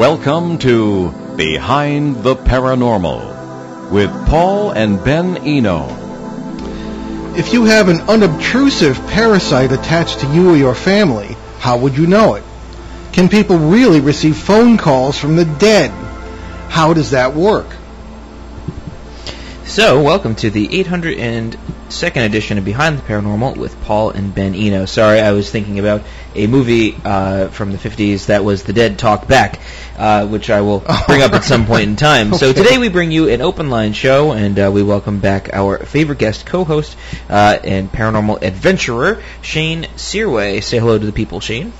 Welcome to Behind the Paranormal with Paul and Ben Eno. If you have an unobtrusive parasite attached to you or your family, how would you know it? Can people really receive phone calls from the dead? How does that work? So, welcome to the 802nd edition of Behind the Paranormal with Paul and Ben Eno. Sorry, I was thinking about a movie from the 50s that was The Dead Talk Back, which I will bring up at some point in time. So today we bring you an open line show, and we welcome back our favorite guest co-host and paranormal adventurer, Shane Sirois. Say hello to the people, Shane.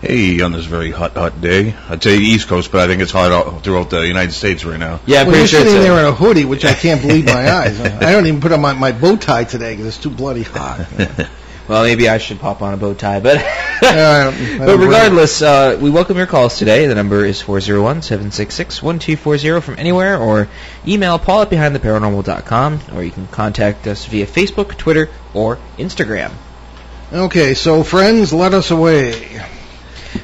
Hey, on this very hot day. I'd say East Coast, but I think it's hot all throughout the United States right now. Yeah, I'm well, pretty you're sure sitting there in a hoodie, which I can't believe my eyes. I don't even put on my bow tie today because it's too bloody hot. Well, maybe I should pop on a bow tie, but but regardless, we welcome your calls today. The number is 401-766-1240 from anywhere, or email Paul at BehindTheParanormal.com, or you can contact us via Facebook, Twitter, or Instagram. Okay, so friends, let us away.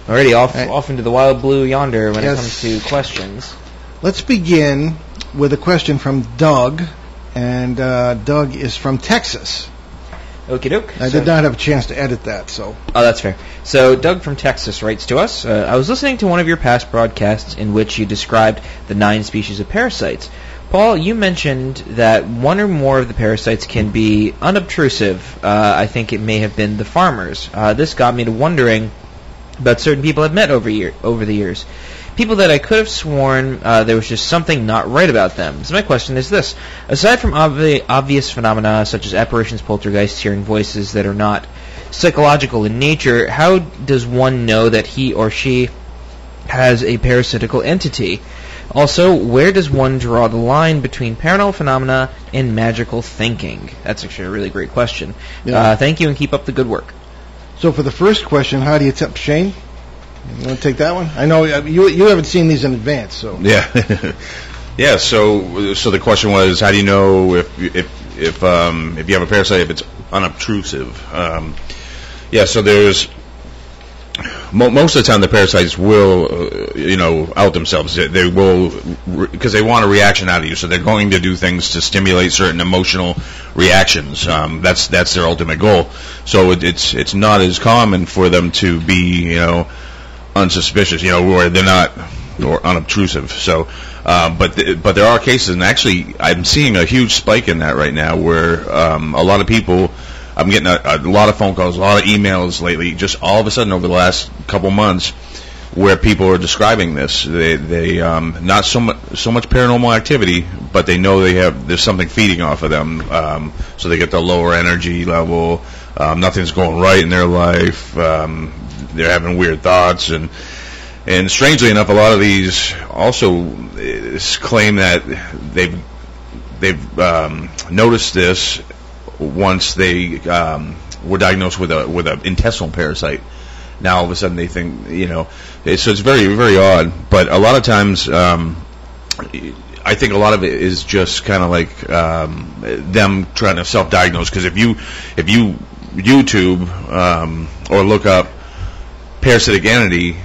Alrighty, off into the wild blue yonder when it comes to questions. Let's begin with a question from Doug, and Doug is from Texas. Okie doke. I did not have a chance to edit that, so... Oh, that's fair. So, Doug from Texas writes to us, I was listening to one of your past broadcasts in which you described the 9 species of parasites. Paul, you mentioned that one or more of the parasites can be unobtrusive. I think it may have been the farmers. This got me to wondering about certain people I've met over the years. People that I could have sworn there was just something not right about them. So my question is this. Aside from obvious phenomena such as apparitions, poltergeists, hearing voices that are not psychological in nature, how does one know that he or she has a parasitical entity? Also, where does one draw the line between paranormal phenomena and magical thinking? That's actually a really great question. Yeah. Thank you and keep up the good work. So for the first question, how do you tell Shane? You want to take that one? I know you haven't seen these in advance, so yeah, yeah. So the question was, how do you know if you have a parasite if it's unobtrusive? So there's most of the time the parasites will out themselves. They will because they want a reaction out of you, so they're going to do things to stimulate certain emotional reactions. That's their ultimate goal. So it's not as common for them to be unsuspicious, where they're not or unobtrusive. So, but there are cases, and actually, I'm seeing a huge spike in that right now, where a lot of people, I'm getting a lot of phone calls, a lot of emails lately, just all of a sudden over the last couple months, where people are describing this. They not so much paranormal activity, but they know there's something feeding off of them, so they get the lower energy level. Nothing's going right in their life. They're having weird thoughts, and strangely enough, a lot of these also claim that they've noticed this once they were diagnosed with an intestinal parasite. Now all of a sudden they think, so it's very, very odd. But a lot of times, I think a lot of it is just kind of like them trying to self-diagnose. Because if you YouTube or look up parasitic entity,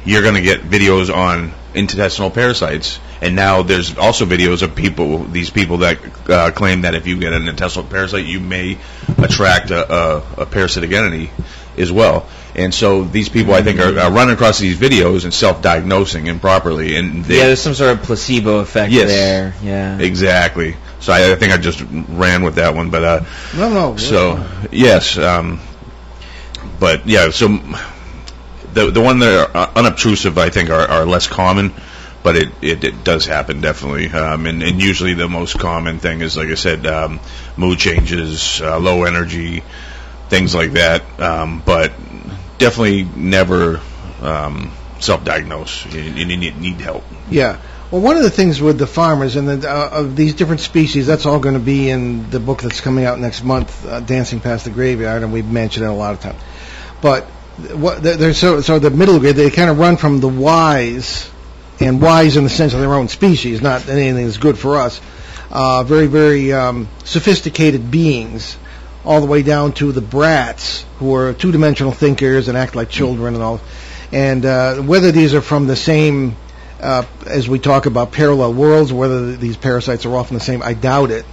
you're going to get videos on intestinal parasites, and now there's also videos of these people that claim that if you get an intestinal parasite, you may attract a parasitic entity as well. And so these people, I think, are running across these videos and self-diagnosing improperly. And there's some sort of placebo effect there. Yeah, exactly. So I think I just ran with that one, but no. So yes, but yeah, so. The one that are unobtrusive, I think, are less common, but it does happen, definitely. And usually the most common thing is, like I said, mood changes, low energy, things like that. But definitely never self-diagnose. You need help. Yeah. Well, one of the things with the farmers and of these different species, that's all going to be in the book that's coming out next month, Dancing Past the Graveyard, and we've mentioned it a lot of times. But they're so the middle grade, they kind of run from the wise, and wise in the sense of their own species, not anything that's good for us. Very, very sophisticated beings, all the way down to the brats, who are two-dimensional thinkers and act like children and all. And whether these are from the same as we talk about parallel worlds, whether these parasites are often the same, I doubt it.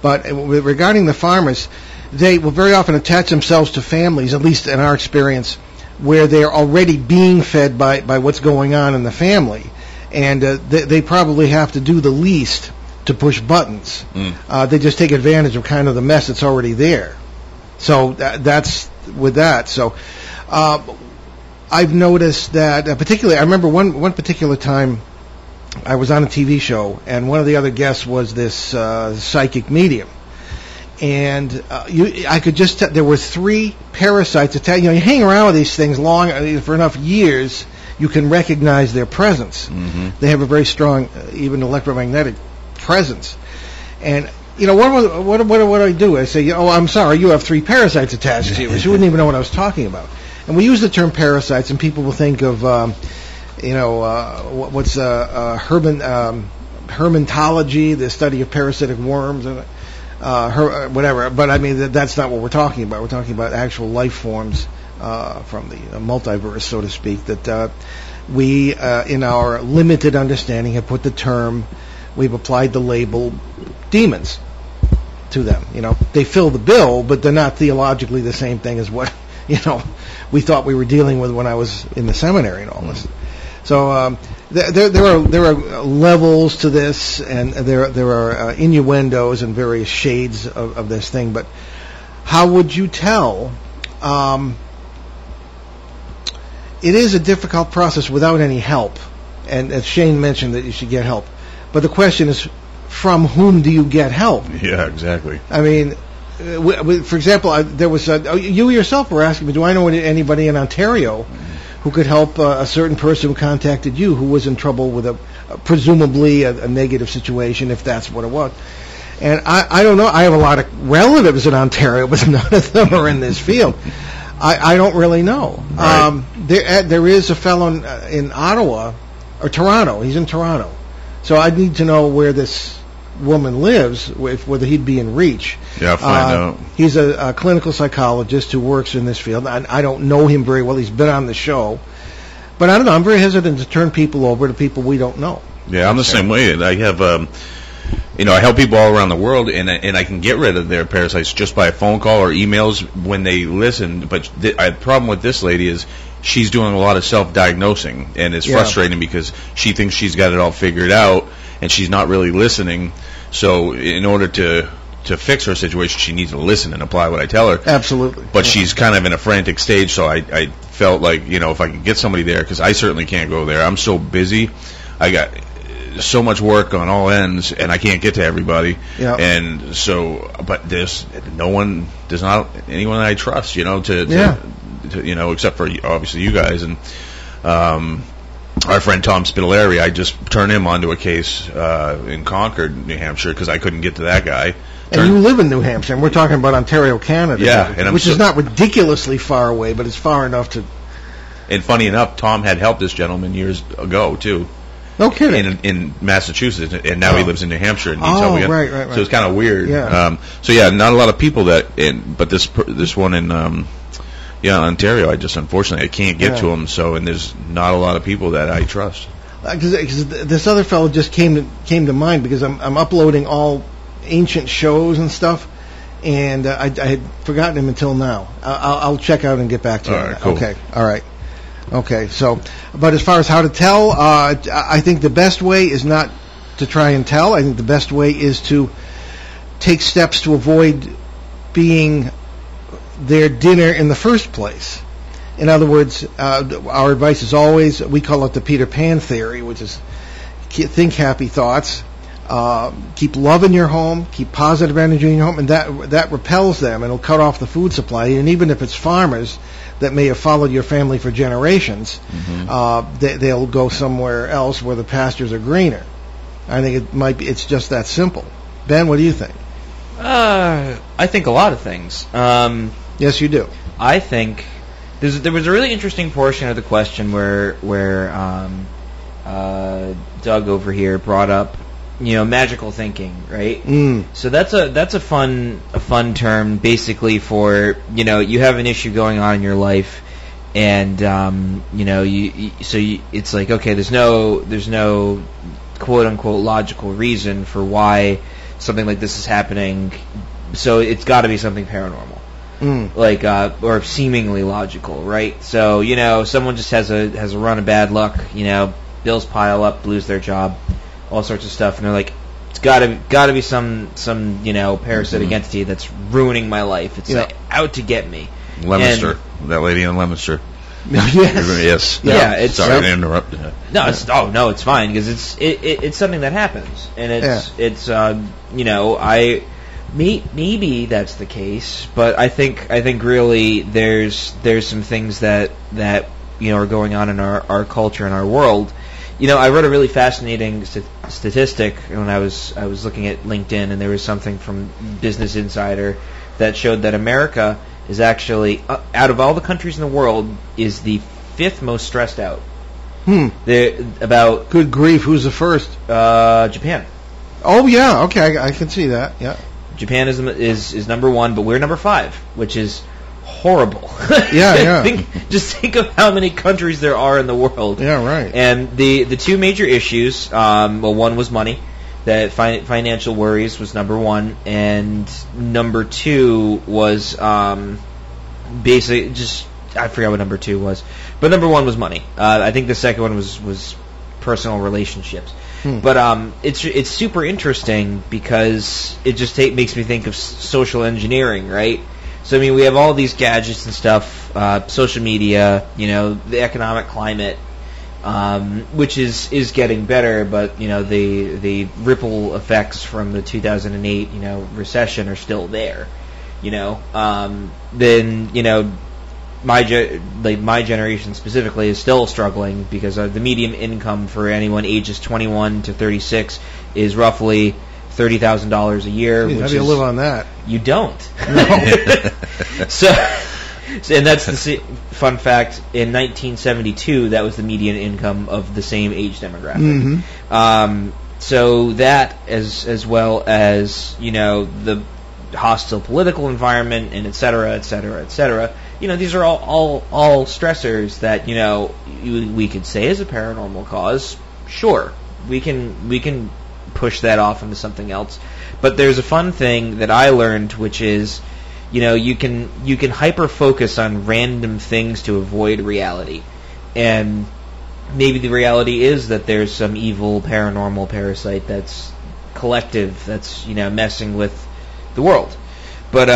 But regarding the farmers, they will very often attach themselves to families, at least in our experience, where they're already being fed by what's going on in the family. And they probably have to do the least to push buttons. They just take advantage of kind of the mess that's already there. So that's with that. So I've noticed that, particularly, I remember one particular time I was on a TV show, and one of the other guests was this psychic medium. And I could just tell there were 3 parasites attached. You hang around with these things long for enough years, you can recognize their presence. They have a very strong, even electromagnetic presence. And what do I do? I say, I'm sorry, you have 3 parasites attached to you. She wouldn't even know what I was talking about. And we use the term parasites, and people will think of, what's herpetology, the study of parasitic worms, and whatever. But I mean, that's not what we're talking about. We're talking about actual life forms from the multiverse, so to speak, that we, in our limited understanding, have put the term, we've applied the label demons to them. They fill the bill, but they're not theologically the same thing as what, we thought we were dealing with when I was in the seminary and all this. So there are levels to this, and there are innuendos and various shades of this thing. But how would you tell? It is a difficult process without any help, and as Shane mentioned, that you should get help. But the question is, from whom do you get help? Yeah, exactly. I mean, for example, there was you yourself were asking me, do I know anybody in Ontario who could help a certain person who contacted you who was in trouble with presumably a negative situation, if that's what it was. And I don't know. I have a lot of relatives in Ontario, but none of them are in this field. I don't really know. Right. There is a fellow in Ottawa, or Toronto. He's in Toronto. So I need to know where this woman lives, whether he'd be in reach. Yeah, find out. He's a clinical psychologist who works in this field. I don't know him very well. He's been on the show. But I don't know. I'm very hesitant to turn people over to people we don't know. Yeah, I'm the same way. I have, I help people all around the world, and I can get rid of their parasites just by a phone call or emails when they listen. But the problem with this lady is she's doing a lot of self-diagnosing, and it's frustrating because she thinks she's got it all figured out, and she's not really listening. So in order to fix her situation, she needs to listen and apply what I tell her. Absolutely. But she's kind of in a frantic stage, so I felt like, if I could get somebody there, because I certainly can't go there. I'm so busy. I got so much work on all ends, and I can't get to everybody. Yeah. And so, but there's not anyone that I trust, except for obviously you guys. And our friend Tom Spitaleri, I just turned him onto a case in Concord, New Hampshire, because I couldn't get to that guy. And you live in New Hampshire, and we're talking about Ontario, Canada. Yeah, which is not ridiculously far away, but it's far enough to... And funny enough, Tom had helped this gentleman years ago, too. No kidding. In Massachusetts, and now he lives in New Hampshire. And right. So it's kind of weird. Yeah. Not a lot of people but this one in Ontario, unfortunately I can't get to him. So, and there's not a lot of people that I trust. Because this other fellow just came to mind, because I'm uploading all ancient shows and stuff, and I had forgotten him until now. I'll check out and get back to you. All right, cool. Okay, all right. Okay, so, but as far as how to tell, I think the best way is not to try and tell. I think the best way is to take steps to avoid being their dinner in the first place. In other words, our advice is always, we call it the Peter Pan theory, which is think happy thoughts, keep love in your home, keep positive energy in your home, and that repels them, and it'll cut off the food supply. And even if it's farmers that may have followed your family for generations, they'll go somewhere else where the pastures are greener. I think it's just that simple. Ben, what do you think? I think a lot of things. Yes, you do. I think there was a really interesting portion of the question where Doug over here brought up, magical thinking, right? So that's a fun term, basically, for you have an issue going on in your life, And it's like, okay, there's no quote unquote logical reason for why something like this is happening, so it's got to be something paranormal, or seemingly logical, right? So someone just has a run of bad luck, bills pile up, lose their job, all sorts of stuff, and they're like, it's got to be some parasitic entity that's ruining my life. It's like out to get me. Leominster, that lady in Leominster. Yes. Yeah. It's sorry to interrupt. No, it's fine because it's something that happens, and it's maybe that's the case, but I think really there's some things that are going on in our culture and our world. I read a really fascinating statistic when I was looking at LinkedIn, and there was something from Business Insider that showed that America is actually, out of all the countries in the world, is the 5th most stressed out. Good grief, who's the first? Japan. Oh yeah, okay, I can see that. Yeah, Japan is number 1, but we're number 5, which is horrible. Yeah. Just think of how many countries there are in the world. Yeah, right. And the two major issues, one was money. That financial worries was number 1, and number 2 was basically just, I forgot what number 2 was, but number 1 was money. I think the second one was personal relationships. But it's super interesting because it just makes me think of social engineering, right? So we have all these gadgets and stuff, social media, the economic climate. Which is getting better, but the ripple effects from the 2008 recession are still there. Then my generation specifically is still struggling because the median income for anyone ages 21 to 36 is roughly $30,000 a year. How do you live on that? You don't. No. And that's the fun fact. In 1972, that was the median income of the same age demographic. Mm-hmm. So that, as well as the hostile political environment, and et cetera, et cetera, et cetera. These are all stressors that we could say is a paranormal cause. Sure, we can push that off into something else. But there's a fun thing that I learned, which is, you can hyper focus on random things to avoid reality, and maybe the reality is that there's some evil paranormal parasite that's collective, that's messing with the world. But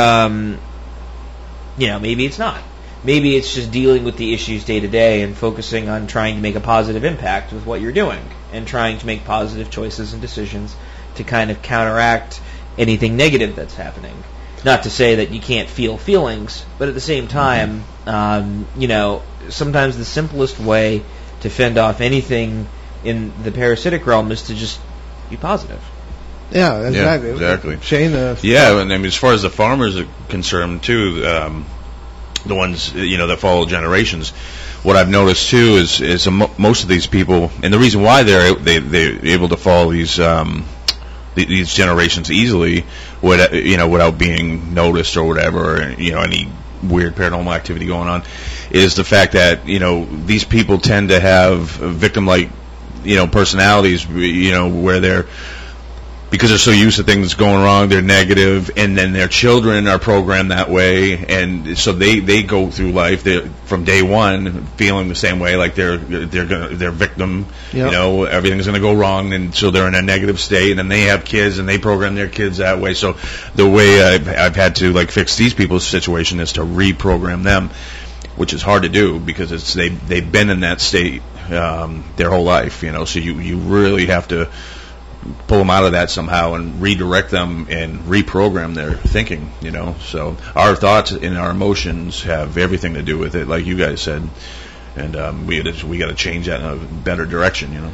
maybe it's not. Maybe it's just dealing with the issues day to day and focusing on trying to make a positive impact with what you're doing, and trying to make positive choices and decisions to kind of counteract anything negative that's happening. Not to say that you can't feel feelings, but at the same time, sometimes the simplest way to fend off anything in the parasitic realm is to just be positive. Yeah, exactly. Yeah, exactly. Shane? And as far as the farmers are concerned, too, the ones, that follow generations, what I've noticed, too, is most of these people, and the reason why they're able to follow these generations easily, without being noticed or whatever, or, any weird paranormal activity going on, is the fact that these people tend to have victim-like personalities, where they're, because they're so used to things going wrong, they're negative, and then their children are programmed that way, and so they go through life from day one feeling the same way, like they're victim. Yep. Everything's going to go wrong, and so they're in a negative state. And then they have kids, and they program their kids that way. So the way I've had to fix these people's situation is to reprogram them, which is hard to do because they've been in that state their whole life. So you really have to pull them out of that somehow and redirect them and reprogram their thinking, So our thoughts and our emotions have everything to do with it, like you guys said, and we got to change that in a better direction,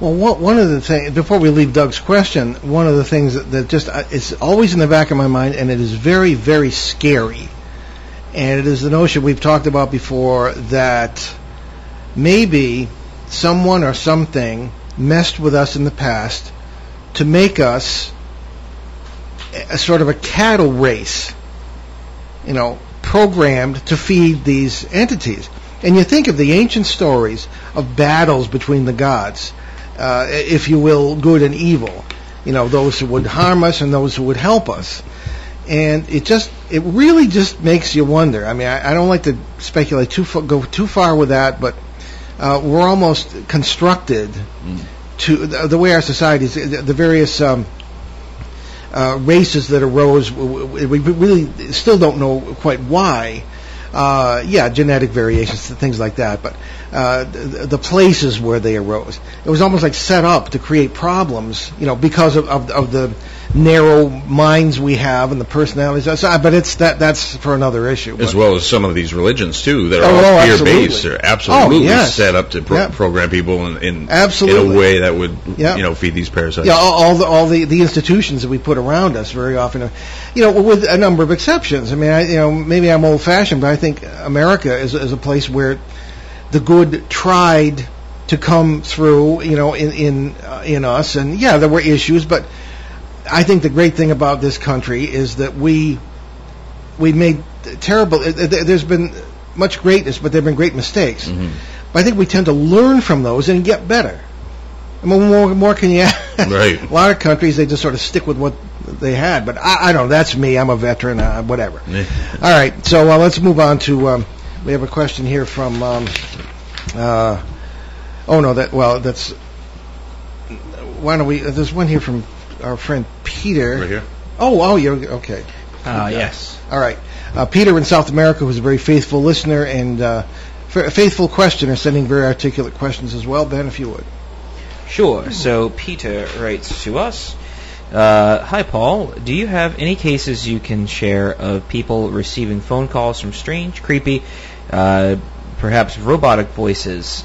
Well, one of the things, before we leave Doug's question, one of the things that just is always in the back of my mind, and it is very, very scary, and it is the notion we've talked about before that maybe someone or something messed with us in the past to make us a sort of a cattle race, programmed to feed these entities. And you think of the ancient stories of battles between the gods, if you will, good and evil. Those who would harm us and those who would help us. And it really just makes you wonder. I mean, I don't like to speculate go too far with that, but we're almost constructed to the way our societies, the various races that arose. We really still don't know quite why. Genetic variations, things like that, but the places where they arose, it was almost like set up to create problems, because of the narrow minds we have and the personalities. But that's for another issue. As well as some of these religions too, that are all fear-based. They're absolutely set up to program people in a way that would feed these parasites. Yeah, all the institutions that we put around us very often, with a number of exceptions. I mean, maybe I'm old-fashioned, but I think America is a place where the good tried to come through, in us, and there were issues, but I think the great thing about this country is that we made terrible. There's been much greatness, but there have been great mistakes. Mm-hmm. But I think we tend to learn from those and get better. I mean, more can you add? Right. A lot of countries, they just sort of stick with what they had. But I don't know. That's me. I'm a veteran. Whatever. All right. So let's move on to. We have a question here from. That's. Why don't we? There's one here from our friend Peter. Right here. Oh, you're okay. Yes. All right. Peter in South America, who's a very faithful listener and faithful questioner, sending very articulate questions as well. Ben, if you would. Sure. So Peter writes to us. Hi, Paul. Do you have any cases you can share of people receiving phone calls from strange, creepy, perhaps robotic voices?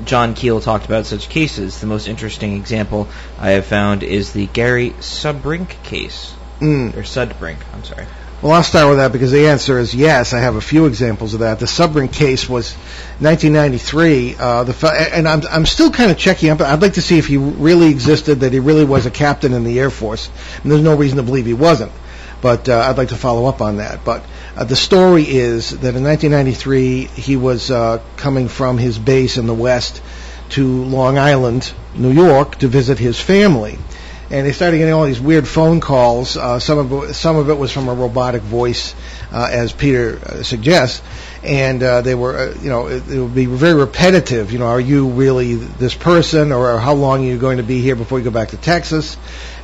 John Keel talked about such cases. The most interesting example I have found is the Gary Sudbrink case. Or Sudbrink, I'm sorry. Well, I'll start with that because the answer is yes. I have a few examples of that. The Sudbrink case was 1993, and I'm still kind of checking up. I'd like to see if he really existed, that he really was a captain in the Air Force. And there's no reason to believe he wasn't, but I'd like to follow up on that. But the story is that in 1993, he was coming from his base in the West to Long Island, New York, to visit his family. And they started getting all these weird phone calls. Some of it was from a robotic voice, as Peter suggests, and they were, it would be very repetitive. Are you really this person, or how long are you going to be here before you go back to Texas,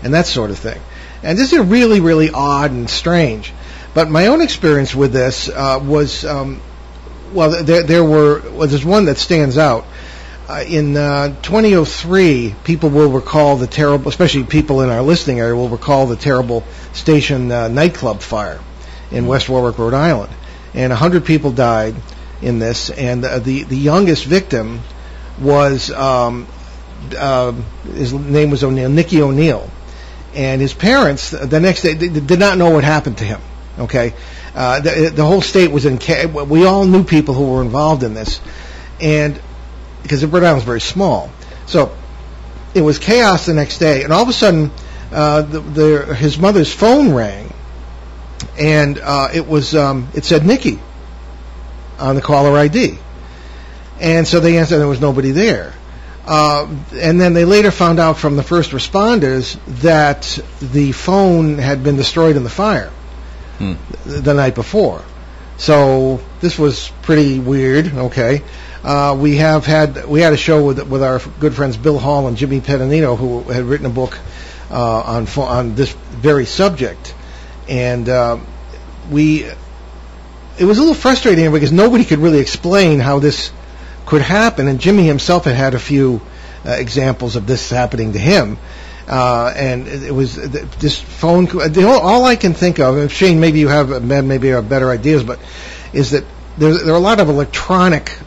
and that sort of thing. And this is really, really odd and strange. But my own experience with this was, there's one that stands out. In 2003, people will recall the terrible, especially people in our listening area will recall the terrible station nightclub fire in West Warwick, Rhode Island. And 100 people died in this, and the youngest victim was, his name was Nicky O'Neill. And his parents, the next day, they did not know what happened to him. Okay? The whole state was in chaos. We all knew people who were involved in this. And because Rhode Island was very small. So it was chaos the next day, and all of a sudden his mother's phone rang, and it said Nikki on the caller ID. And so they answered, there was nobody there. And then they later found out from the first responders that the phone had been destroyed in the fire the night before. So this was pretty weird, okay. We had a show with our good friends Bill Hall and Jimmy Pedinino, who had written a book on this very subject, and it was a little frustrating because nobody could really explain how this could happen, and Jimmy himself had a few examples of this happening to him, and it was this phone. All I can think of, Shane, maybe you have better ideas, but is that there are a lot of electronic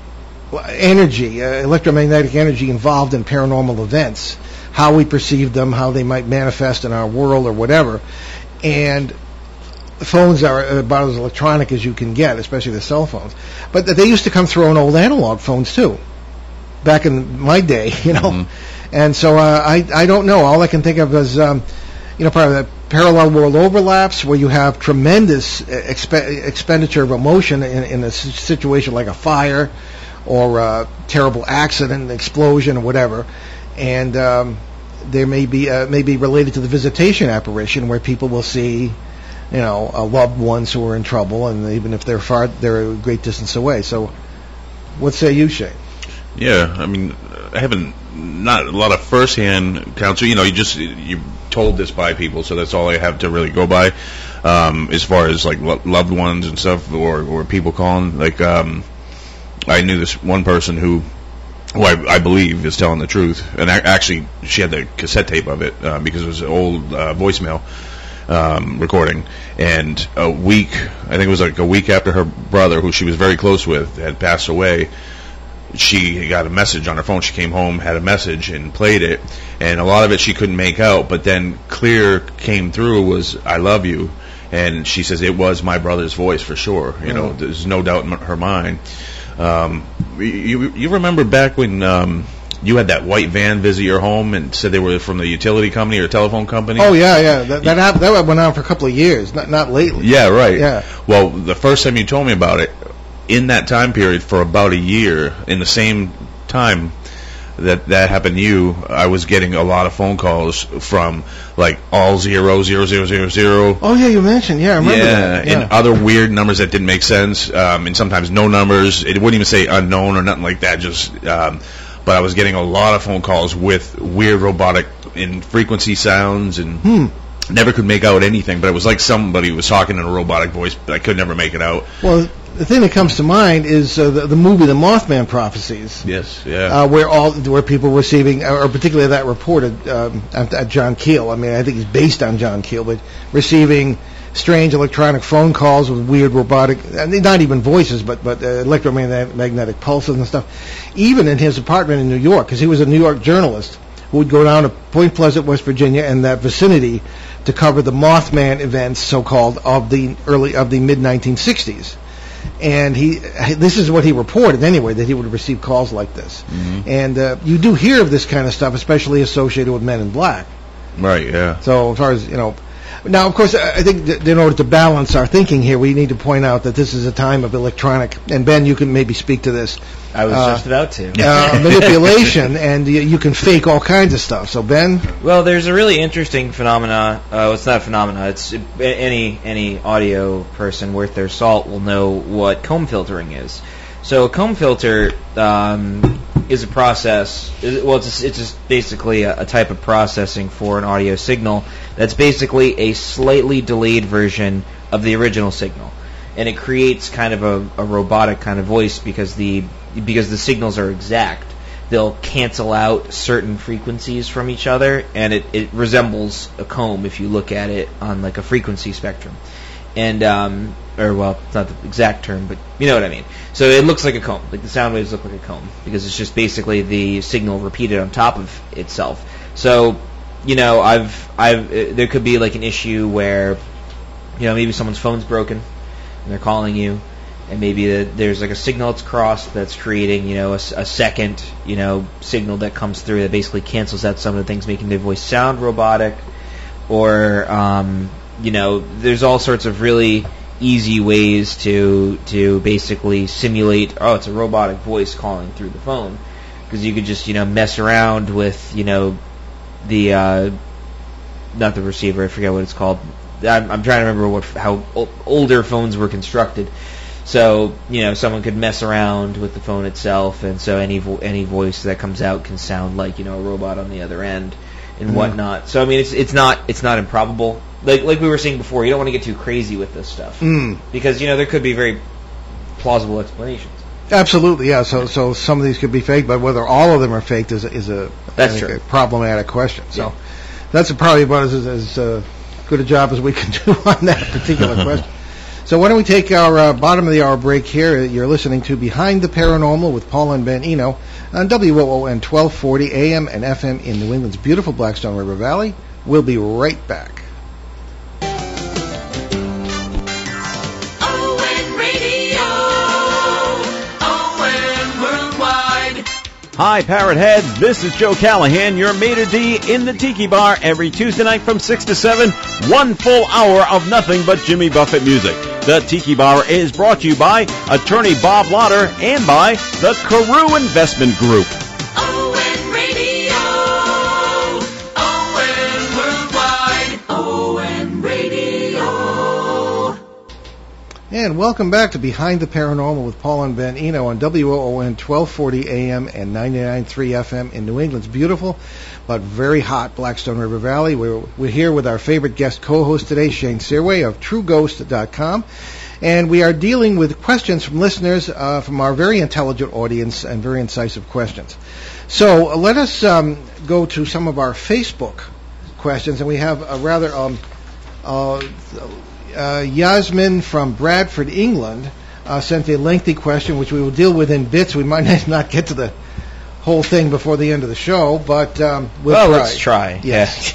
energy, electromagnetic energy involved in paranormal events, how we perceive them, how they might manifest in our world or whatever. And phones are about as electronic as you can get, especially the cell phones. But they used to come through on old analog phones too, back in my day, Mm-hmm. And so I don't know. All I can think of is, part of the parallel world overlaps where you have tremendous expenditure of emotion in a situation like a fire or a terrible accident, explosion, or whatever, and there may be related to the visitation apparition where people will see, loved ones who are in trouble, and even if they're a great distance away. So, what say you, Shane? Yeah, I mean, I haven't not a lot of first-hand counsel. You told this by people, so that's all I have to really go by. As far as like loved ones and stuff, or people calling, like I knew this one person who I believe is telling the truth, and actually she had the cassette tape of it because it was an old voicemail recording, and I think it was like a week after her brother, who she was very close with, had passed away, she got a message on her phone. She came home, had a message, and played it, and a lot of it she couldn't make out, but then clear came through was "I love you," and she says it was my brother's voice for sure. There's no doubt in her mind. You remember back when you had that white van visit your home and said they were from the utility company or telephone company? Oh yeah. That went on for a couple of years, not lately. Yeah, right. Yeah. Well, the first time you told me about it, in that time period for about a year, in the same time that happened to you, I was getting a lot of phone calls from like all 00000. Oh yeah, you mentioned. Yeah, I remember that. Yeah. And other weird numbers that didn't make sense, and sometimes no numbers. It wouldn't even say unknown or nothing like that. Just, but I was getting a lot of phone calls with weird robotic and frequency sounds, and never could make out anything. But it was like somebody was talking in a robotic voice, but I could never make it out. Well, the thing that comes to mind is the movie The Mothman Prophecies. Yes, yeah. Where people were receiving, or particularly that reported at John Keel. I mean, I think he's based on John Keel, but receiving strange electronic phone calls with weird robotic, not even voices, but electromagnetic pulses and stuff. Even in his apartment in New York, because he was a New York journalist who would go down to Point Pleasant, West Virginia, and that vicinity to cover the Mothman events, so-called, of the mid-1960s. And this is what he reported anyway, that he would receive calls like this. Mm-hmm. And you do hear of this kind of stuff, especially associated with Men in Black. Right, yeah. So as far as, now, of course, I think that in order to balance our thinking here, we need to point out that this is a time of electronic, and Ben, you can maybe speak to this. I was just about to. Manipulation, and you can fake all kinds of stuff. So, Ben? Well, there's a really interesting phenomena. It's not a phenomena. It's any audio person worth their salt will know what comb filtering is. So a comb filter is a process. It's just basically a type of processing for an audio signal that's basically a slightly delayed version of the original signal, and it creates kind of a robotic kind of voice because the signals are exact. They'll cancel out certain frequencies from each other, and it resembles a comb if you look at it on like a frequency spectrum. And it's not the exact term, but you know what I mean. So it looks like a comb. Like the sound waves look like a comb because it's just basically the signal repeated on top of itself. So, there could be like an issue where, maybe someone's phone's broken and they're calling you, and maybe there's like a signal that's crossed that's creating, a second, signal that comes through that basically cancels out some of the things making their voice sound robotic, or there's all sorts of really easy ways to basically simulate, it's a robotic voice calling through the phone, because you could just, mess around with, the, not the receiver, I forget what it's called. I'm trying to remember how older phones were constructed. So, someone could mess around with the phone itself, and so any voice that comes out can sound like, a robot on the other end and whatnot. So, I mean, it's not improbable. Like we were saying before, you don't want to get too crazy with this stuff because there could be very plausible explanations. Absolutely, yeah. So some of these could be fake, but whether all of them are faked is a problematic question. So that's probably about as good a job as we can do on that particular question. So why don't we take our bottom of the hour break here? You're listening to Behind the Paranormal with Paul and Ben Eno on WOON 1240 AM and FM in New England's beautiful Blackstone River Valley. We'll be right back. Hi, Parrot Heads. This is Joe Callahan, your maitre d' in the Tiki Bar every Tuesday night from 6 to 7. 1 full hour of nothing but Jimmy Buffett music. The Tiki Bar is brought to you by attorney Bob Lauder and by the Carew Investment Group. ON Radio. ON Worldwide. ON Radio. And welcome back to Behind the Paranormal with Paul and Ben Eno on WOON 1240 AM and 99.3 FM in New England's beautiful but very hot Blackstone River Valley. We're here with our favorite guest co-host today, Shane Sirois of TrueGhost.com. And we are dealing with questions from listeners from our very intelligent audience and very incisive questions. So let us go to some of our Facebook questions. And we have a rather... Yasmin from Bradford, England, sent a lengthy question, which we will deal with in bits. We might not get to the whole thing before the end of the show, but we'll try. Let's try. Yes.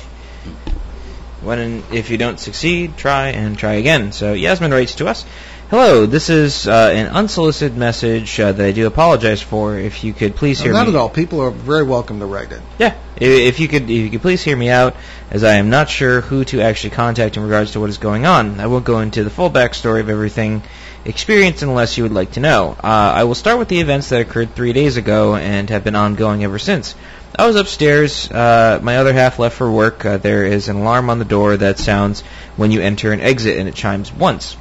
If you don't succeed, try and try again. So Yasmin writes to us, "Hello, this is an unsolicited message that I do apologize for. If you could please hear me." Not at all. People are very welcome to write it. Yeah. If you could please hear me out, as I am not sure who to actually contact in regards to what is going on. I won't go into the full backstory of everything experienced unless you would like to know. I will start with the events that occurred 3 days ago and have been ongoing ever since. I was upstairs. My other half left for work. There is an alarm on the door that sounds when you enter and exit, and it chimes once.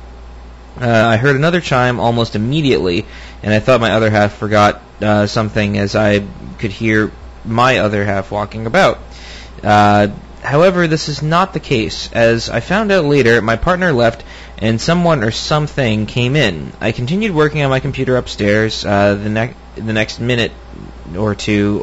I heard another chime almost immediately, and I thought my other half forgot something as I could hear my other half walking about. However, this is not the case. As I found out later, my partner left and someone or something came in. I continued working on my computer upstairs. The next minute or two,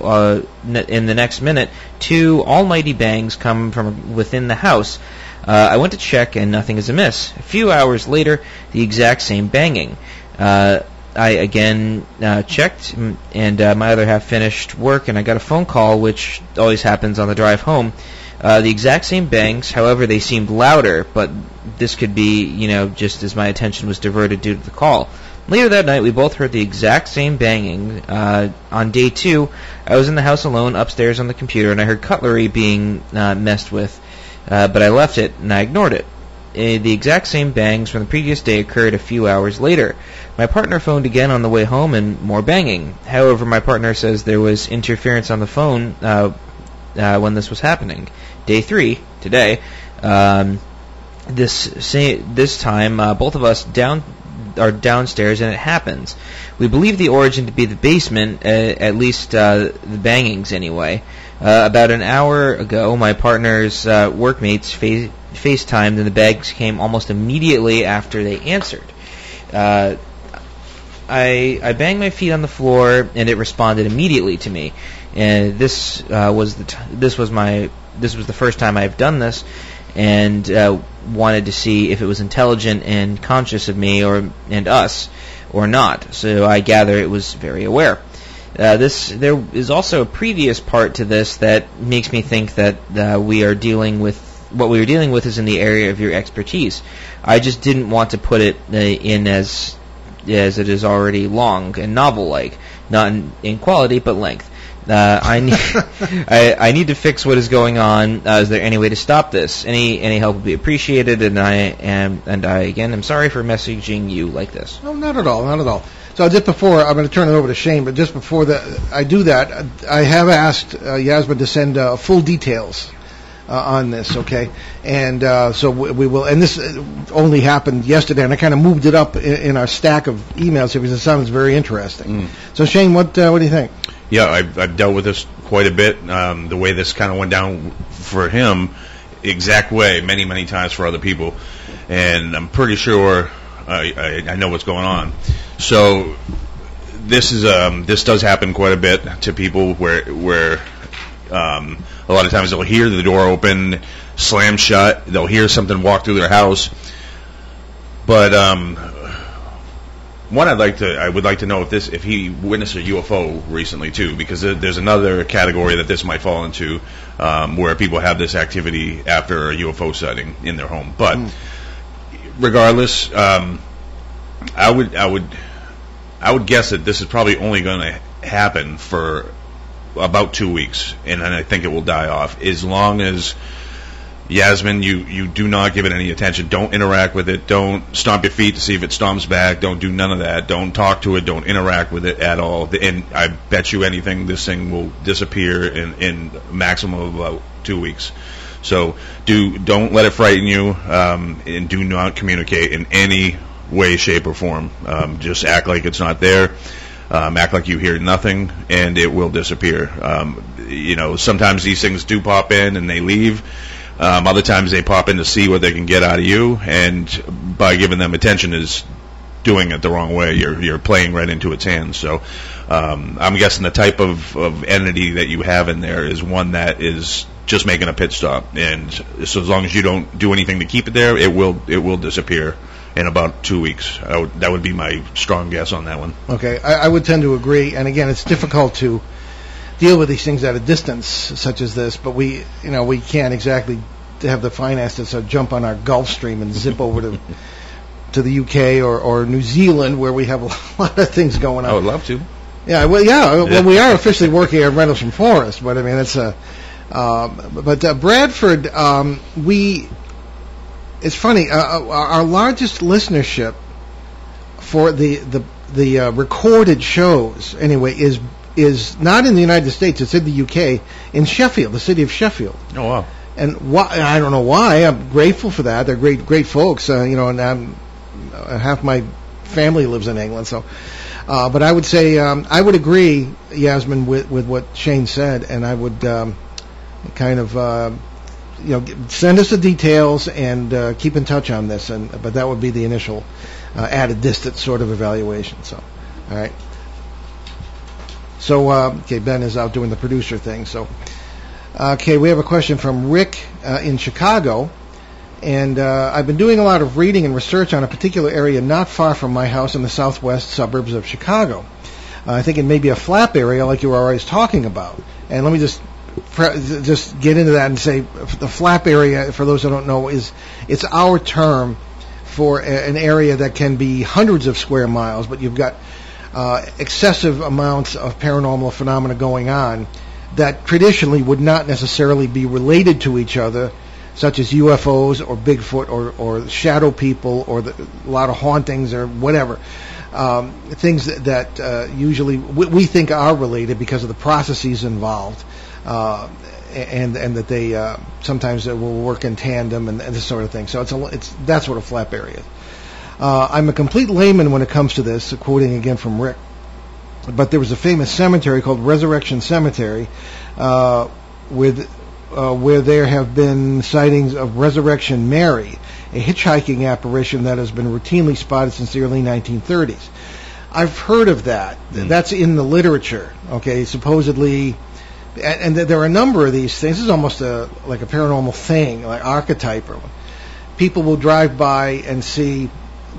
in the next minute, 2 almighty bangs come from within the house. I went to check and nothing is amiss. A few hours later, the exact same banging. I again checked, and my other half finished work, and I got a phone call, which always happens on the drive home. The exact same bangs, however, they seemed louder, but this could be, just as my attention was diverted due to the call. Later that night, we both heard the exact same banging. On day 2, I was in the house alone, upstairs on the computer, and I heard cutlery being messed with, but I left it, and I ignored it. The exact same bangs from the previous day occurred a few hours later. My partner phoned again on the way home and more banging. However, my partner says there was interference on the phone when this was happening. Day 3, today, this time both of us are downstairs and it happens. We believe the origin to be the basement, at least the bangings anyway. About an hour ago, my partner's workmates FaceTimed, and the bags came almost immediately after they answered. I banged my feet on the floor, and it responded immediately to me. And this was the first time I've done this, and wanted to see if it was intelligent and conscious of me and us or not. So I gather it was very aware. There is also a previous part to this that makes me think that what we are dealing with is in the area of your expertise. I just didn't want to put it in as it is already long and novel-like, not in quality but length. I need to fix what is going on. Is there any way to stop this? Any help would be appreciated, and I again am sorry for messaging you like this. No, not at all, not at all. So just before, I'm going to turn it over to Shane, but just before I do that, I have asked Yasmin to send full details on this, okay? And so we will, and this only happened yesterday, and I kind of moved it up in our stack of emails here because it sounds very interesting. So Shane, what do you think? Yeah, I've dealt with this quite a bit. The way this kind of went down for him, exact way, many, many times for other people. And I'm pretty sure I know what's going on. So this does happen quite a bit to people where a lot of times they'll hear the door open, slam shut, they'll hear something walk through their house. But one, I would like to know if he witnessed a UFO recently too, because there's another category that this might fall into, where people have this activity after a UFO sighting in their home. But regardless, I would guess that this is probably only going to happen for about 2 weeks, and then I think it will die off. As long as Yasmin, you do not give it any attention. Don't interact with it. Don't stomp your feet to see if it stomps back. Don't do none of that. Don't talk to it. Don't interact with it at all. And I bet you anything, this thing will disappear in maximum of about 2 weeks. So don't let it frighten you, and do not communicate in any way, shape, or form. Just act like it's not there. Act like you hear nothing, and it will disappear. Sometimes these things do pop in and they leave. Other times they pop in to see what they can get out of you, and by giving them attention is doing it the wrong way. You're playing right into its hands. So I'm guessing the type of entity that you have in there is one that is just making a pit stop, and so as long as you don't do anything to keep it there, it will disappear in about 2 weeks. That would be my strong guess on that one. Okay, I would tend to agree. And again, it's difficult to deal with these things at a distance such as this, but we can't exactly have the finances to jump on our Gulf Stream and zip over to the UK or New Zealand, where we have a lot of things going on. I would love to. Yeah, well, we are officially working at Rendlesham Forest, but I mean it's Bradford. It's funny. Our largest listenership for the recorded shows anyway is not in the United States. It's in the UK, in Sheffield, the city of Sheffield. Oh wow! And I don't know why. I'm grateful for that. They're great folks. And half my family lives in England. So, but I would say I would agree, Yasmin, with what Shane said, and I would send us the details and keep in touch on this. But that would be the initial at a distance sort of evaluation. So, all right. So, Ben is out doing the producer thing. So, we have a question from Rick in Chicago. And I've been doing a lot of reading and research on a particular area not far from my house in the southwest suburbs of Chicago. I think it may be a flap area like you were always talking about. And let me just get into that and say the flap area, for those who don't know, it's our term for an area that can be hundreds of square miles, but you've got excessive amounts of paranormal phenomena going on that traditionally would not necessarily be related to each other, such as UFOs or Bigfoot or shadow people or a lot of hauntings or whatever. Things that usually we think are related because of the processes involved, and that they sometimes will work in tandem and this sort of thing. So that's what a flap area is. I'm a complete layman when it comes to this, quoting again from Rick. But there was a famous cemetery called Resurrection Cemetery, where there have been sightings of Resurrection Mary, a hitchhiking apparition that has been routinely spotted since the early 1930s. I've heard of that. That's in the literature. Okay, supposedly, and there are a number of these things. This is almost like a paranormal thing, like archetype. People will drive by and see,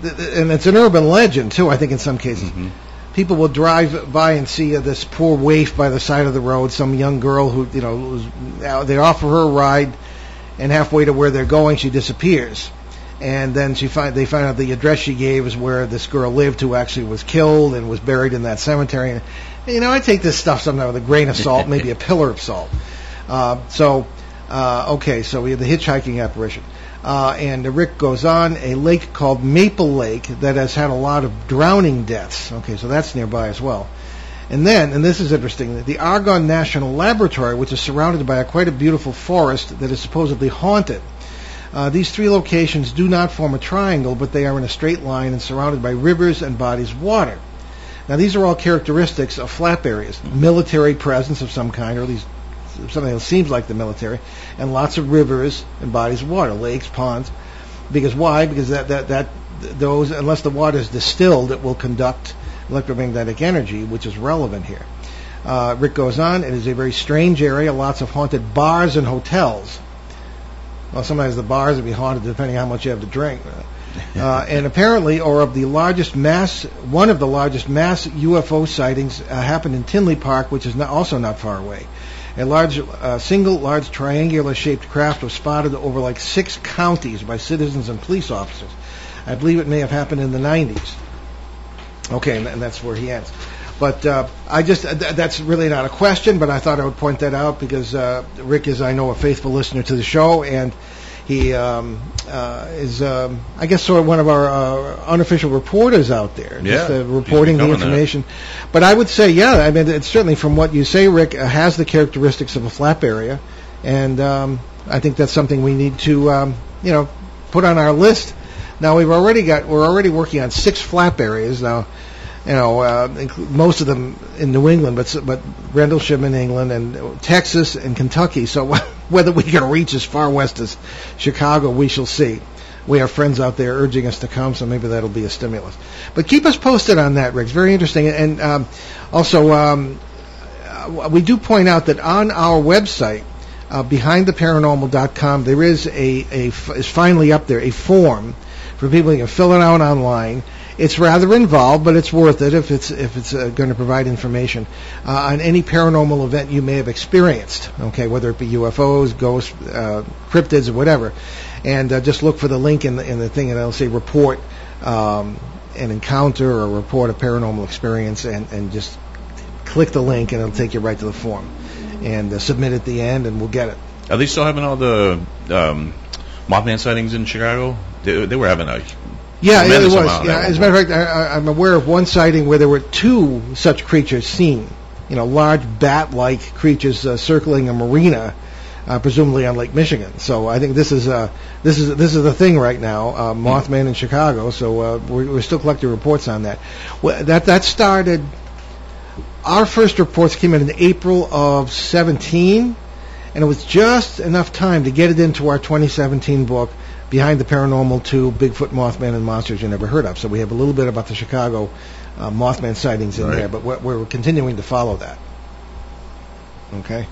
and it's an urban legend too, I think, in some cases. Mm-hmm. People will drive by and see this poor waif by the side of the road, some young girl who, they offer her a ride, and halfway to where they're going, she disappears. And then they find out the address she gave is where this girl lived, who actually was killed and was buried in that cemetery. And, I take this stuff sometimes with a grain of salt, maybe a pillar of salt. So we have the hitchhiking apparition. And Rick goes on, a lake called Maple Lake that has had a lot of drowning deaths. Okay, so that's nearby as well. And this is interesting, the Argonne National Laboratory, which is surrounded by quite a beautiful forest that is supposedly haunted. These three locations do not form a triangle, but they are in a straight line and surrounded by rivers and bodies of water. Now, these are all characteristics of flap areas. Military presence of some kind, or at least something that seems like the military, and lots of rivers and bodies of water, lakes, ponds. Because why? Because those, unless the water is distilled, it will conduct electromagnetic energy, which is relevant here. Rick goes on, it is a very strange area, lots of haunted bars and hotels. Well, sometimes the bars will be haunted depending on how much you have to drink. And apparently, one of the largest mass UFO sightings happened in Tinley Park, which is also not far away. A single large triangular-shaped craft was spotted over like 6 counties by citizens and police officers. I believe it may have happened in the 90s. Okay, and that's where he ends. But that's really not a question, but I thought I would point that out because Rick is, I know, a faithful listener to the show, and he is, I guess, sort of one of our unofficial reporters out there, just reporting the information. But I would say, I mean, it's certainly from what you say, Rick, has the characteristics of a flap area, and I think that's something we need to, put on our list. Now we're already working on 6 flap areas now. Most of them in New England, but Rendlesham in England and Texas and Kentucky. So whether we can reach as far west as Chicago, we shall see. We have friends out there urging us to come, so maybe that'll be a stimulus. But keep us posted on that, Rick. It's very interesting. And also, we do point out that on our website, behindtheparanormal.com, there is is finally up there a form for people who can fill it out online. It's rather involved, but it's worth it if it's going to provide information on any paranormal event you may have experienced. Okay, whether it be UFOs, ghosts, cryptids, or whatever. And just look for the link in the thing, and it'll say report an encounter or report a paranormal experience, and just click the link, and it'll take you right to the form. And submit at the end, and we'll get it. Are they still having all the Mothman sightings in Chicago? They were having a it was. As a matter of fact, I'm aware of one sighting where there were 2 such creatures seen. Large bat-like creatures circling a marina, presumably on Lake Michigan. So I think this is the thing right now. Mothman in Chicago. So we're still collecting reports on that. That started. Our first reports came in April of 17, and it was just enough time to get it into our 2017 book, Behind the Paranormal 2, Bigfoot, Mothman, and Monsters You Never Heard Of. So we have a little bit about the Chicago Mothman sightings in there, but we're continuing to follow that. Okay?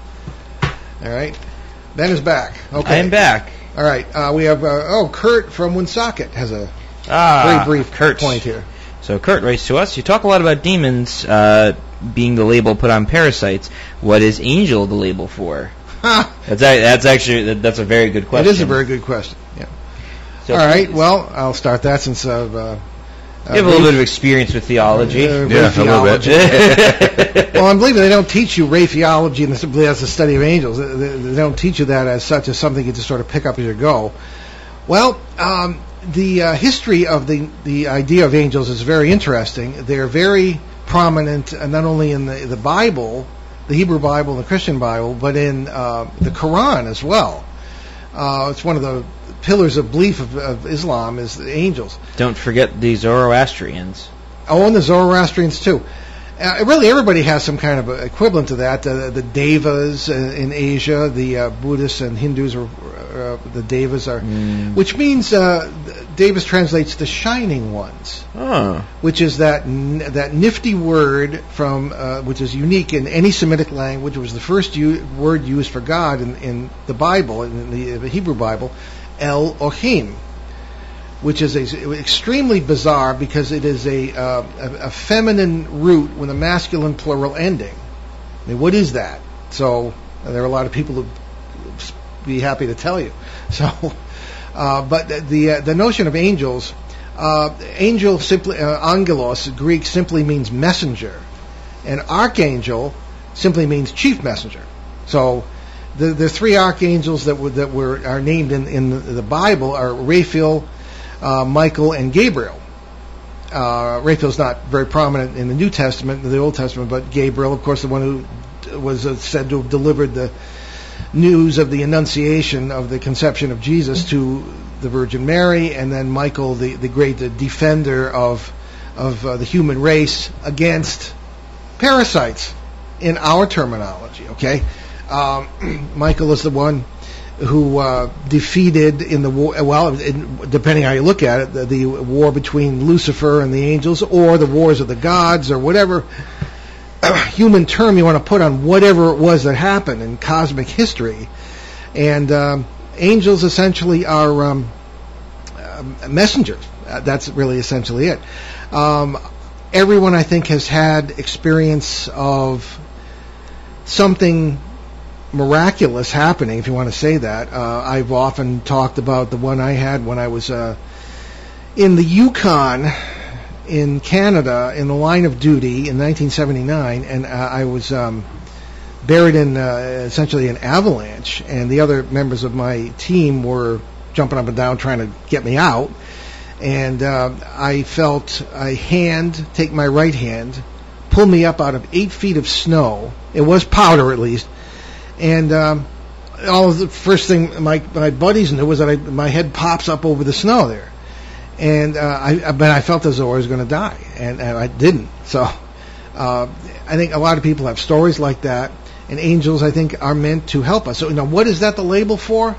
All right. Ben is back. Okay. I am back. All right. We have, Kurt from Woonsocket has a very brief point here. So Kurt writes to us, you talk a lot about demons being the label put on parasites. What is angel the label for? That's a very good question. It is a very good question. Yeah. So all right. Well, I'll start that since I've... you have a little bit of experience with theology. A little bit. Well, I'm believing they don't teach you Ray theology and simply as the study of angels. They don't teach you that as such as something you just sort of pick up as you go. Well, the history of the idea of angels is very interesting. They're very prominent, not only in the Bible, the Hebrew Bible and the Christian Bible, but in the Quran as well. It's one of the pillars of belief of Islam is the angels. Don't forget the Zoroastrians. Oh, and the Zoroastrians too. Really, everybody has some kind of equivalent to that. The Devas in Asia, the Buddhists and Hindus, the Devas are, which means Devas translates the shining ones, which is that nifty word from which is unique in any Semitic language. It was the first word used for God in the Bible, in the Hebrew Bible, Elohim, which is extremely bizarre because it is a feminine root with a masculine plural ending. I mean, what is that? So there are a lot of people who be happy to tell you. So, but the notion of angels, angel simply angelos, Greek, simply means messenger, and archangel simply means chief messenger. So the 3 archangels that are named in the Bible are Raphael, Michael, and Gabriel. Raphael's not very prominent in the New Testament, in the Old Testament, but Gabriel, of course, the one who was said to have delivered the news of the Annunciation of the conception of Jesus to the Virgin Mary, and then Michael, the great defender of the human race against parasites, in our terminology. Okay, Michael is the one who defeated in the war, well, depending how you look at it, the war between Lucifer and the angels, or the wars of the gods, or whatever human term you want to put on whatever it was that happened in cosmic history. And angels essentially are messengers. That's really essentially it. Everyone, I think, has had experience of something miraculous happening, if you want to say that. I've often talked about the one I had when I was in the Yukon in Canada in the line of duty in 1979, and I was buried in essentially an avalanche, and the other members of my team were jumping up and down trying to get me out, and I felt a hand take my right hand, pull me up out of 8 feet of snow. It was powder, at least, and all of the first thing my buddies knew was that my head pops up over the snow there. And I felt as though I was going to die, and I didn't. So I think a lot of people have stories like that, and angels, I think, are meant to help us. So, what is that the label for?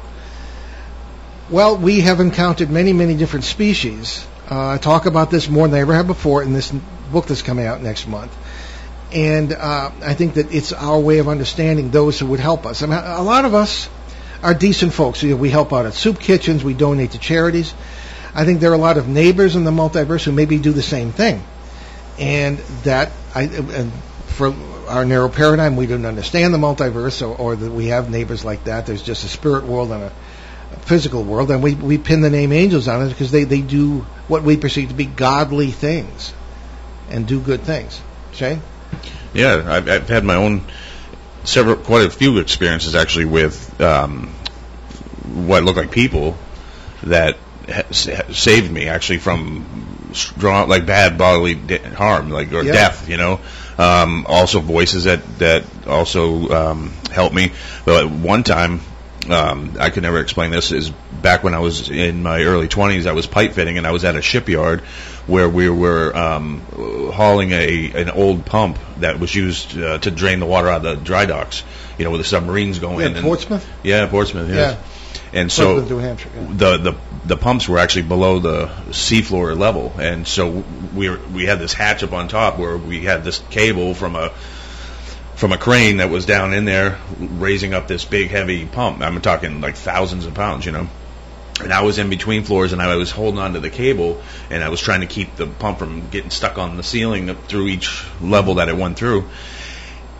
Well, we have encountered many, many different species. I talk about this more than I ever have before in this book that's coming out next month. And I think that it's our way of understanding those who would help us. I mean, a lot of us are decent folks. We help out at soup kitchens. We donate to charities. I think there are a lot of neighbors in the multiverse who maybe do the same thing. And for our narrow paradigm, we don't understand the multiverse, or that we have neighbors like that. There's just a spirit world and a physical world, and we pin the name angels on it because they do what we perceive to be godly things and do good things. Shane? Yeah, I've had my own quite a few experiences actually with what look like people that saved me actually from strong, like bad bodily harm, or death. Also voices that also helped me. But one time, I could never explain this. Is back when I was in my early 20s, I was pipe fitting, and I was at a shipyard where we were hauling an old pump that was used to drain the water out of the dry docks. Where the submarines go in. Portsmouth? Yeah, Portsmouth. Yes. Yeah. And so New Hampshire, yeah. the pumps were actually below the seafloor level, and so we had this hatch up on top where we had this cable from a crane that was down in there raising up this big heavy pump. I'm talking like thousands of pounds, And I was in between floors, and I was holding onto the cable, and I was trying to keep the pump from getting stuck on the ceiling up through each level that it went through,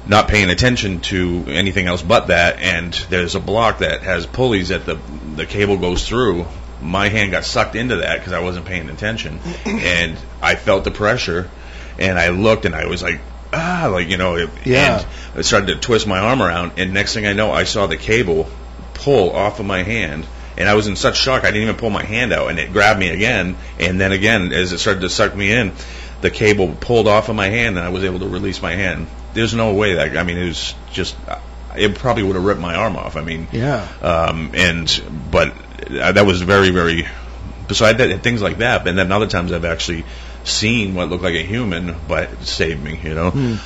not paying attention to anything else but that. And there's a block that has pulleys that the cable goes through. My hand got sucked into that because I wasn't paying attention, and I felt the pressure, and I looked, and I was like, and I started to twist my arm around, and next thing I know, I saw the cable pull off of my hand, and I was in such shock I didn't even pull my hand out, and it grabbed me again, and then again, as it started to suck me in, the cable pulled off of my hand, and I was able to release my hand. There's no way it was just, it probably would have ripped my arm off. But that was very, very, besides that, things like that, and then other times I've actually seen what looked like a human, but it saved me, And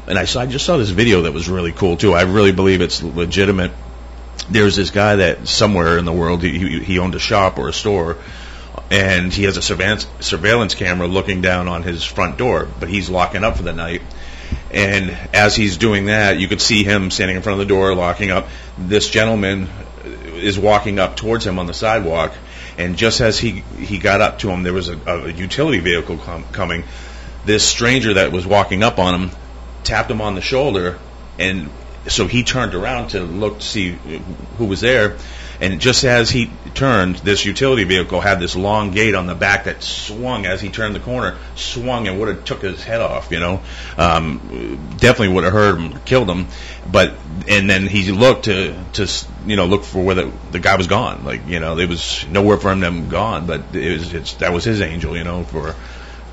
I just saw this video that was really cool too. I really believe it's legitimate. There's this guy that somewhere in the world, he owned a shop or a store, and he has a surveillance camera looking down on his front door, but he's locking up for the night. And as he's doing that, you could see him standing in front of the door, locking up. This gentleman is walking up towards him on the sidewalk, and just as he got up to him, there was a utility vehicle coming. This stranger that was walking up on him tapped him on the shoulder, and so he turned around to look to see who was there. And just as he turned, this utility vehicle had this long gate on the back that swung as he turned the corner, and would have took his head off, Definitely would have hurt him, killed him. And then he looked to look for where the guy was gone. There was nowhere for him to have gone, but that was his angel,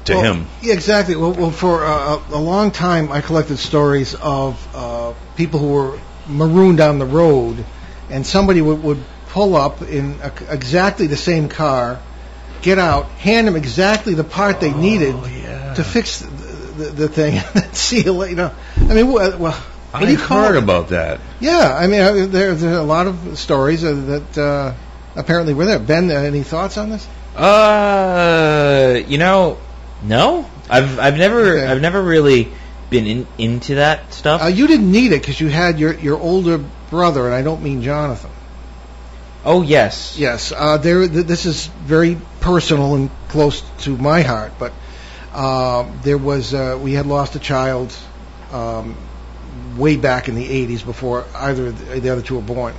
to him. Yeah, exactly. Well, for a long time, I collected stories of people who were marooned down the road, and somebody would pull up in exactly the same car, get out, hand them exactly the part they needed to fix the thing, and then see you later. I've heard about that. Yeah, there's a lot of stories that apparently were there. Ben, any thoughts on this? No. I've never really been into that stuff. You didn't need it because you had your older brother, and I don't mean Jonathan. Oh, yes. Yes. This is very personal and close to my heart, but we had lost a child way back in the 80s before either of the other two were born.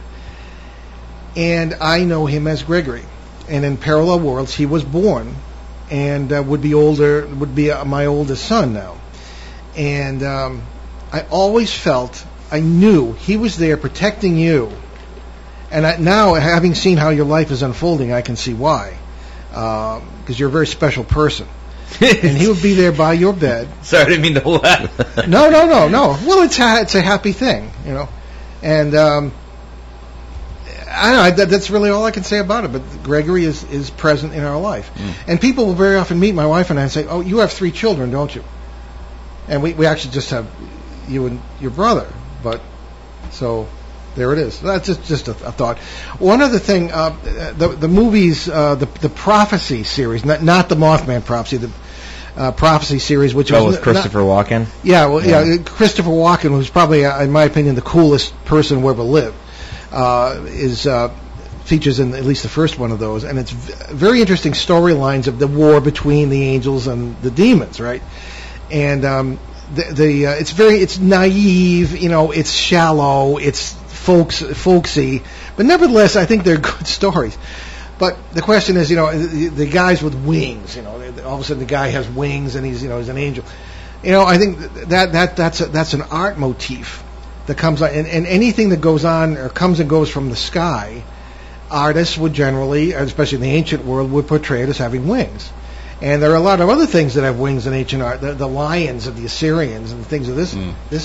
And I know him as Gregory. And in parallel worlds, he was born and would be my oldest son now. And I always felt, I knew he was there protecting you. And now, having seen how your life is unfolding, I can see why. Because you're a very special person. And he would be there by your bed. Sorry, I didn't mean to laugh. No. Well, it's a happy thing, you know. And I don't know, that's really all I can say about it. But Gregory is present in our life. And people will very often meet my wife and I and say, "Oh, you have 3 children, don't you?" And we actually just have you and your brother. But so there it is. That's just a thought. One other thing, the movies, the Prophecy series, not the Mothman Prophecy, the Prophecy series, which was with Christopher Walken. Yeah, Christopher Walken was probably, in my opinion, the coolest person who ever lived. Features in at least the first one of those, and it's very interesting storylines of the war between the angels and the demons, right? And it's naive, you know, it's shallow, it's folksy, but nevertheless, I think they're good stories. But the question is, you know, the guys with wings, you know, all of a sudden the guy has wings and he's an angel. You know, I think that's an art motif that comes on, and anything that goes on or comes and goes from the sky, artists would generally, especially in the ancient world, would portray it as having wings. And there are a lot of other things that have wings in ancient art. The lions of the Assyrians and things of this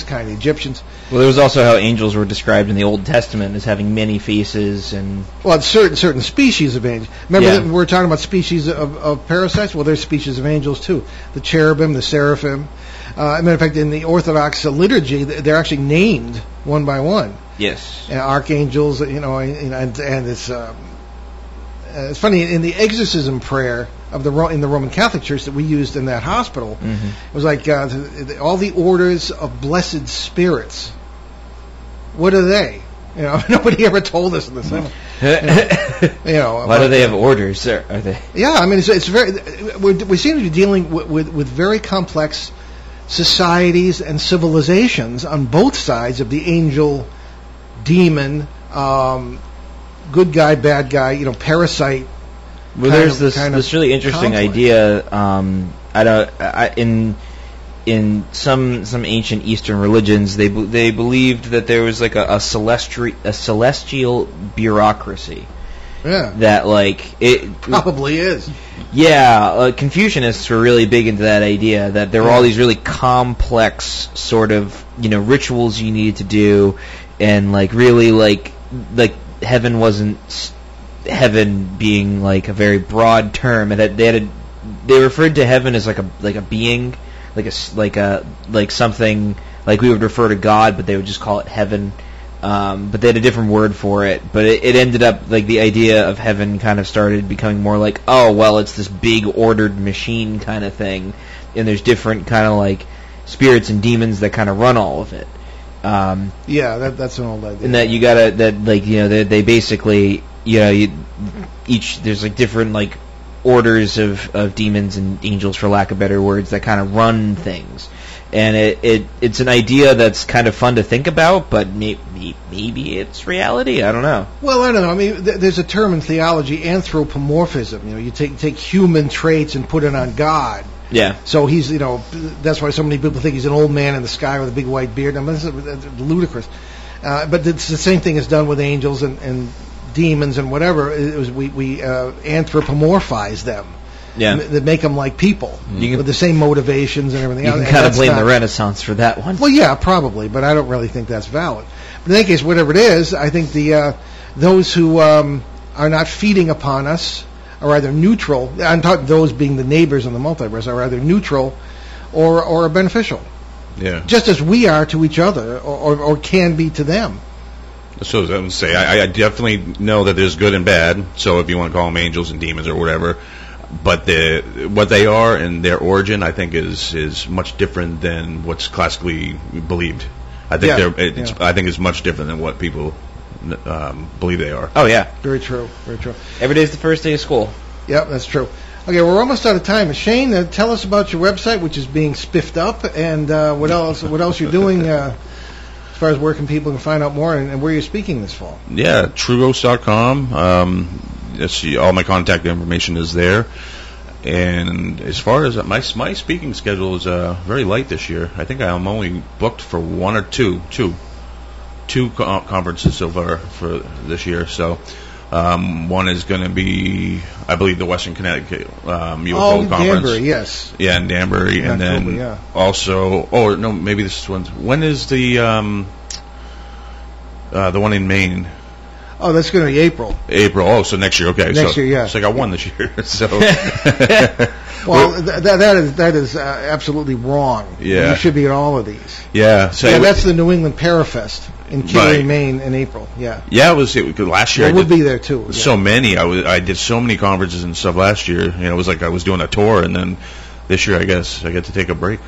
kind, the Egyptians. Well, there was also how angels were described in the Old Testament as having many faces and... Well, certain species of angels. Remember that we were talking about species of parasites? Well, there's species of angels too. The cherubim, the seraphim. Matter of fact, in the Orthodox liturgy, they're actually named one by one. Yes. Archangels, you know, and it's funny, in the exorcism prayer in the Roman Catholic Church that we used in that hospital, it was like all the orders of blessed spirits. What are they? You know, nobody ever told us in the seminary. You know, why do they have orders? Are they? Yeah, I mean, it's very. We seem to be dealing with very complex societies and civilizations on both sides of the angel, demon, good guy, bad guy, you know, parasite. Well, there's this really interesting idea. In some ancient Eastern religions, they believed that there was like a celestial bureaucracy. Yeah. That it probably is. Yeah, Confucianists were really big into that idea that there were all these really complex sort of, you know, rituals you needed to do, and really heaven wasn't heaven being like a very broad term, and that they referred to heaven as like a being, like something like we would refer to God, but they would just call it heaven. But they had a different word for it. But it ended up like the idea of heaven kind of started becoming more like, oh well, it's this big ordered machine kind of thing, and there's different kind of like spirits and demons that kind of run all of it. That's an old idea. And that you gotta they basically, you know, there's like different like orders of demons and angels, for lack of better words, that kind of run things. And it's an idea that's kind of fun to think about, but maybe it's reality. I don't know. Well, I don't know. I mean, there's a term in theology, anthropomorphism. You know, you take human traits and put it on God. Yeah. So he's, you know, that's why so many people think he's an old man in the sky with a big white beard. I mean, this is ludicrous. But it's the same thing is done with angels and demons and whatever. We anthropomorphize them. Yeah. That make them like people with the same motivations and everything. You can kind of blame the Renaissance for that one. Well, yeah, probably, but I don't really think that's valid. But in any case, whatever it is, I think those who are not feeding upon us are either neutral. I'm talking those being the neighbors in the multiverse are either neutral or beneficial. Yeah. Just as we are to each other, or can be to them. So I would say I definitely know that there's good and bad. So if you want to call them angels and demons or whatever. But what they are and their origin, I think, is much different than what's classically believed. I think I think it's much different than what people believe they are. Oh yeah, very true, very true. Every day's the first day of school. Yep, that's true. Okay, we're almost out of time. Shane, tell us about your website, which is being spiffed up, and what else you're doing as far as where can people can find out more and where you're speaking this fall. Yeah, trueghost.com. All my contact information is there. And as far as my speaking schedule is very light this year. I think I'm only booked for one or two conferences so far for this year. So one is going to be, I believe, the Western Connecticut UFO conference. Danbury, yes. Yeah, in Danbury, and October, then also. Oh no, maybe this one's. When is the one in Maine? Oh, that's going to be April. April. Oh, so next year. Okay. Next year, yeah. So I got one this year. So. Well, that is absolutely wrong. Yeah. You should be at all of these. Yeah. So yeah, that's the New England Parafest in Kittery, Maine, in April. Yeah. Yeah, it was last year. Well, we'll be there too. So many. I did so many conferences and stuff last year. It was like I was doing a tour, and then this year I guess I get to take a break.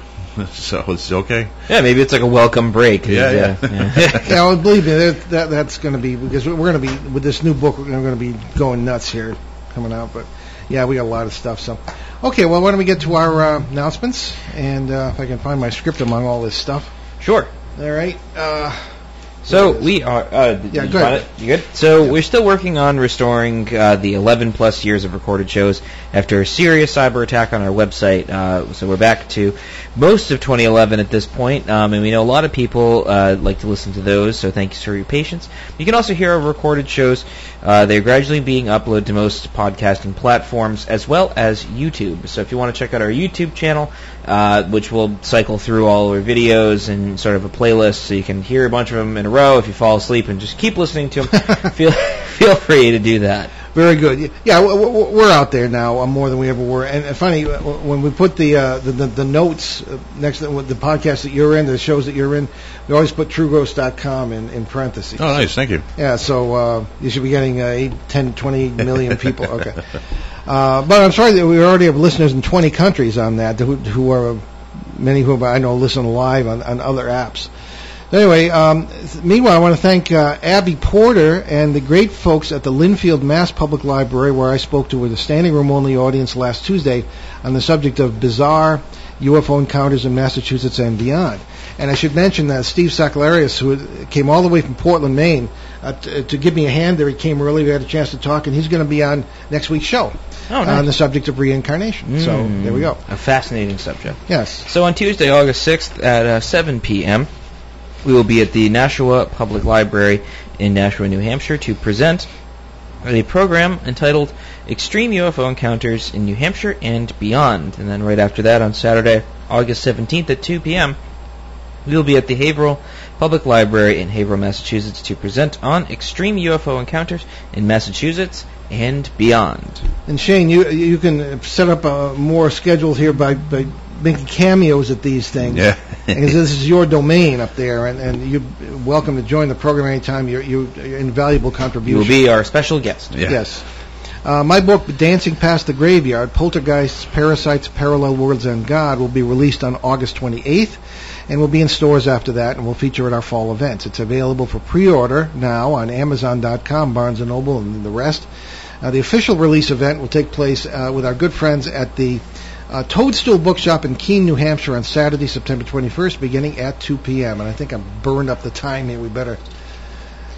So it's okay. Yeah, maybe it's like a welcome break. Yeah. Yeah, well, believe me, that's going to be, because we're going to be, with this new book, we're going to be going nuts here coming out. But yeah, we got a lot of stuff. So, okay, well, why don't we get to our announcements, and if I can find my script among all this stuff. Sure. All right. So we are. Yeah, go ahead. You good? So we're still working on restoring the 11 plus years of recorded shows after a serious cyber attack on our website. So we're back to most of 2011 at this point, and we know a lot of people like to listen to those. So thank you for your patience. You can also hear our recorded shows. They're gradually being uploaded to most podcasting platforms as well as YouTube. So if you want to check out our YouTube channel, which will cycle through all our videos and sort of a playlist, so you can hear a bunch of them in a row. If you fall asleep and just keep listening to them, feel free to do that. Very good. Yeah, we're out there now more than we ever were. And funny, when we put the notes next to the podcast that you're in, the shows that you're in, we always put trueghost.com in parentheses. Oh, nice. Thank you. Yeah, so you should be getting 8, 10, 20 million people. Okay. But I'm sorry that we already have listeners in 20 countries on that, who are, many who I know listen live on other apps. Anyway, meanwhile, I want to thank Abby Porter and the great folks at the Linfield Mass Public Library, where I spoke to with a standing room only audience last Tuesday on the subject of bizarre UFO encounters in Massachusetts and beyond. And I should mention that Steve Sakalarios, who came all the way from Portland, Maine, to give me a hand there. He came early. We had a chance to talk, and he's going to be on next week's show on the subject of reincarnation. So there we go. A fascinating subject. Yes. So on Tuesday, August 6th at 7 p.m., we will be at the Nashua Public Library in Nashua, New Hampshire, to present a program entitled Extreme UFO Encounters in New Hampshire and Beyond. And then right after that, on Saturday, August 17th at 2 p.m., we will be at the Haverhill Public Library in Haverhill, Massachusetts, to present on Extreme UFO Encounters in Massachusetts and Beyond. And Shane, you can set up more schedules here by making cameos at these things. Yeah. Because this is your domain up there, and you're welcome to join the program anytime. You're invaluable contribution. You will be our special guest. Yeah. Yes. My book, Dancing Past the Graveyard, Poltergeists, Parasites, Parallel Worlds, and God, will be released on August 28th, and will be in stores after that, and will feature at our fall events. It's available for pre-order now on Amazon.com, Barnes & Noble, and the rest. The official release event will take place with our good friends at the Toadstool Bookshop in Keene, New Hampshire on Saturday, September 21st, beginning at 2 p.m. And I think I've burned up the time here. We better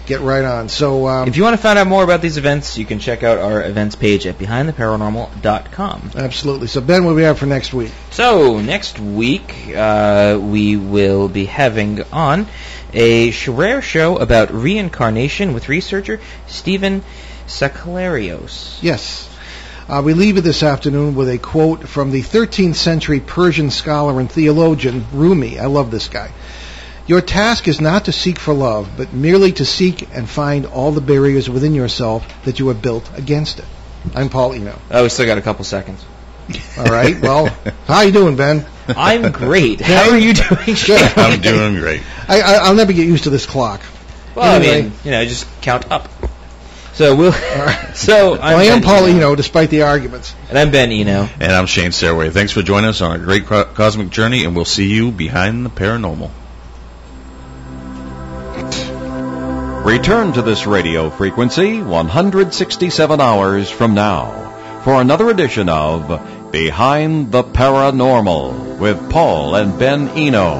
get right on. So, if you want to find out more about these events, you can check out our events page at BehindTheParanormal.com. Absolutely. So, Ben, what do we have for next week? So, next week, we will be having on a rare show about reincarnation with researcher Stephen Sakalarios. Yes. We leave it this afternoon with a quote from the 13th century Persian scholar and theologian Rumi. I love this guy. Your task is not to seek for love, but merely to seek and find all the barriers within yourself that you have built against it. I'm Paul Eno. Oh, we still got a couple seconds. All right. Well, how you doing, Ben? I'm great. How are you doing? Good. I'm doing great. I'll never get used to this clock. Well, Anyway. I mean, just count up. So we'll. Right. So I am Paul Eno, despite the arguments. And I'm Ben Eno. And I'm Shane Sirois. Thanks for joining us on a great cosmic journey, and we'll see you behind the paranormal. Return to this radio frequency 167 hours from now for another edition of Behind the Paranormal with Paul and Ben Eno.